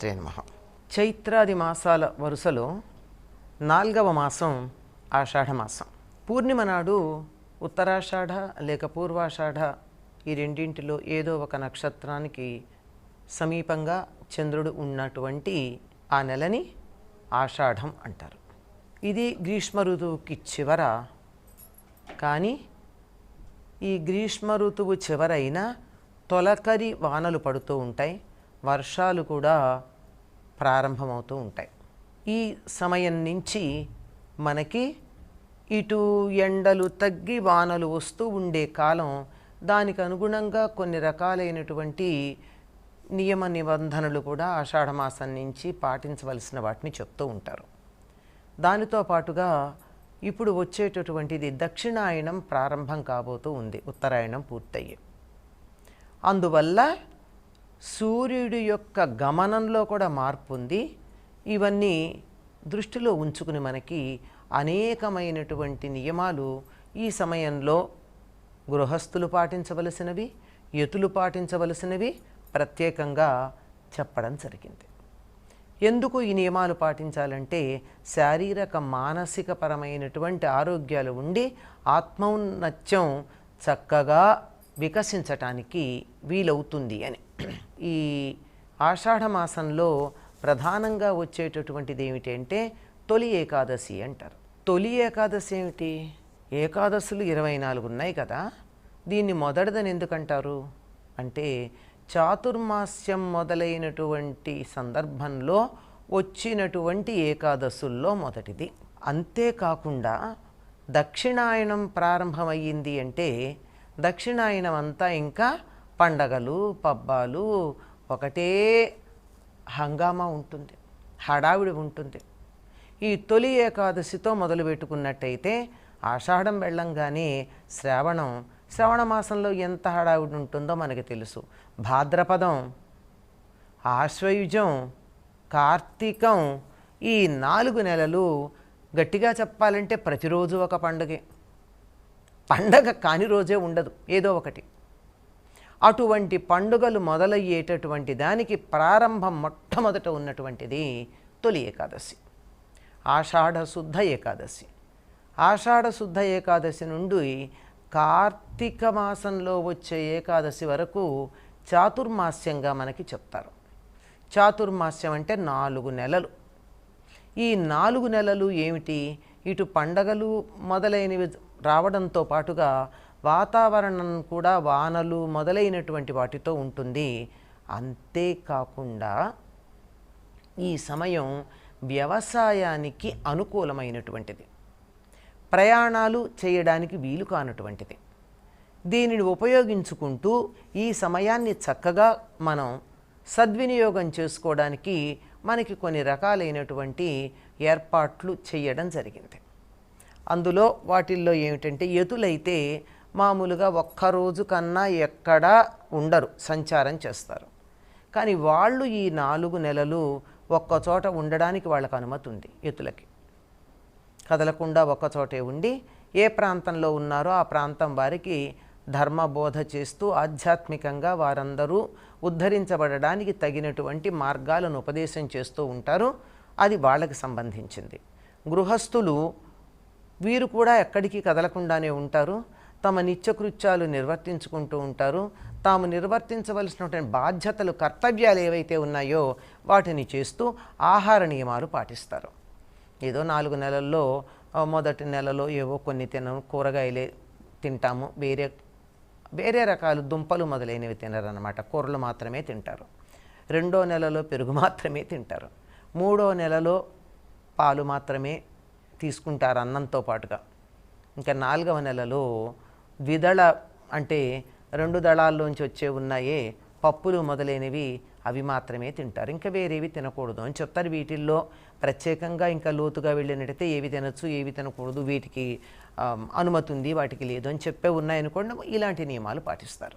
శ్రీ నమః. చైత్రాది మాసాల వరుసలో 4వ మాసం ఆషాఢమాసం. పూర్ణిమ నాడు ఉత్తరాషాఢ లేక పూర్వాషాఢ ఈ రెండింటిలో ఏదో ఒక నక్షత్రానికి సమీపంగా చంద్రుడు ఉన్నటువంటి ఆ నెలని ఆషాఢం అంటారు. ఇది గ్రీష్మ ఋతువుకి చివర. కానీ ఈ గ్రీష్మ ఋతువు చివరైన తొలకరి వానలు పడుతూ ఉంటాయి, వర్షాలు కూడా ప్రారంభమవుతూ ఉంటాయి. ఈ సమయం నుంచి మనకి ఇటు ఎండలు తగ్గి వానలు వస్తూ ఉండే కాలం. దానికి అనుగుణంగా కొన్ని రకాలైనటువంటి నియమ నిబంధనలు కూడా ఆషాఢమాసం నుంచి పాటించవలసిన వాటిని చెప్తూ ఉంటారు. దానితో పాటుగా ఇప్పుడు వచ్చేటటువంటిది దక్షిణాయనం ప్రారంభం కాబోతూ ఉంది, ఉత్తరాయణం పూర్తయ్యి. అందువల్ల సూర్యుడి యొక్క గమనంలో కూడా మార్పు ఉంది. ఇవన్నీ దృష్టిలో ఉంచుకుని మనకి అనేకమైనటువంటి నియమాలు ఈ సమయంలో గృహస్థులు పాటించవలసినవి, యతులు పాటించవలసినవి ప్రత్యేకంగా చెప్పడం జరిగింది. ఎందుకు ఈ నియమాలు పాటించాలంటే శారీరక మానసిక పరమైనటువంటి ఆరోగ్యాలు ఉండి ఆత్మౌన్నత్యం చక్కగా వికసించటానికి వీలవుతుంది అని. ఈ ఆషాఢమాసంలో ప్రధానంగా వచ్చేటటువంటిది ఏమిటి అంటే తొలి ఏకాదశి అంటారు. తొలి ఏకాదశి ఏమిటి? ఏకాదశులు 24 ఉన్నాయి కదా, దీన్ని మొదటిదని ఎందుకంటారు అంటే చాతుర్మాస్యం మొదలైనటువంటి సందర్భంలో వచ్చినటువంటి ఏకాదశుల్లో మొదటిది. అంతేకాకుండా దక్షిణాయనం ప్రారంభమయ్యింది అంటే దక్షిణాయనం అంతా ఇంకా పండగలు పబ్బాలు ఒకటే హంగామా ఉంటుంది, హడావిడి ఉంటుంది. ఈ తొలి ఏకాదశితో మొదలు పెట్టుకున్నట్టయితే ఆషాఢం వెళ్ళంగానే శ్రవణ మాసంలో ఎంత హడావిడి ఉంటుందో మనకి తెలుసు. భాద్రపదం, ఆశ్వయుజం, కార్తీకం, ఈ 4 నెలలు గట్టిగా చెప్పాలంటే ప్రతిరోజు ఒక పండుగే. పండగ కాని రోజే ఉండదు, ఏదో ఒకటి. అటువంటి పండుగలు మొదలయ్యేటటువంటి దానికి ప్రారంభం మొట్టమొదట ఉన్నటువంటిది తొలి ఏకాదశి, ఆషాఢ శుద్ధ ఏకాదశి. ఆషాఢ శుద్ధ ఏకాదశి నుండి కార్తీక మాసంలో వచ్చే ఏకాదశి వరకు చాతుర్మాస్యంగా మనకి చెప్తారు. చాతుర్మాస్యం అంటే 4 నెలలు. ఈ 4 నెలలు ఏమిటి? ఇటు పండగలు మొదలైనవి రావడంతో పాటుగా వాతావరణం కూడా వానలు మొదలైనటువంటి వాటితో ఉంటుంది. అంతేకాకుండా ఈ సమయం వ్యవసాయానికి అనుకూలమైనటువంటిది, ప్రయాణాలు చేయడానికి వీలు కానటువంటిది. దీనిని ఉపయోగించుకుంటూ ఈ సమయాన్ని చక్కగా మనం సద్వినియోగం చేసుకోవడానికి మనకి కొన్ని రకాలైనటువంటి ఏర్పాట్లు చేయడం జరిగింది. అందులో వాటిల్లో ఏమిటంటే యతులైతే మామూలుగా ఒక్కరోజు కన్నా ఎక్కడా ఉండరు, సంచారం చేస్తారు. కానీ వాళ్ళు ఈ 4 నెలలు ఒక్కచోట ఉండడానికి వాళ్ళకు అనుమతి ఉంది. యతులకి కదలకుండా ఒక్కచోటే ఉండి ఏ ప్రాంతంలో ఉన్నారో ఆ ప్రాంతం వారికి ధర్మబోధ చేస్తూ ఆధ్యాత్మికంగా వారందరూ ఉద్ధరించబడడానికి తగినటువంటి మార్గాలను ఉపదేశం చేస్తూ ఉంటారు. అది వాళ్ళకి సంబంధించింది. గృహస్థులు వీరు కూడా ఎక్కడికి కదలకుండానే ఉంటారు, తమ నిత్యకృత్యాలు నిర్వర్తించుకుంటూ ఉంటారు. తాము నిర్వర్తించవలసినటువంటి బాధ్యతలు, కర్తవ్యాలు ఏవైతే ఉన్నాయో వాటిని చేస్తూ ఆహార నియమాలు పాటిస్తారు. ఏదో 4 నెలల్లో మొదటి నెలలో ఏవో కొన్ని కూరగాయలే తింటాము, వేరే రకాలు దుంపలు మొదలైనవి తినరన్నమాట, కూరలు మాత్రమే తింటారు. 2వ నెలలో పెరుగు మాత్రమే తింటారు. 3వ నెలలో పాలు మాత్రమే తీసుకుంటారు అన్నంతో పాటుగా. ఇంకా 4వ నెలలో ద్విదళ అంటే 2 దళాల్లోంచి వచ్చే ఉన్నాయే పప్పులు మొదలైనవి, అవి మాత్రమే తింటారు. ఇంకా వేరేవి తినకూడదు అని చెప్తారు. వీటిల్లో ప్రత్యేకంగా ఇంకా లోతుగా వెళ్ళినట్టయితే ఏవి తినచ్చు ఏవి తినకూడదు, వీటికి అనుమతి ఉంది వాటికి లేదు అని చెప్పే ఉన్నాయనుకోండి, ఇలాంటి నియమాలు పాటిస్తారు.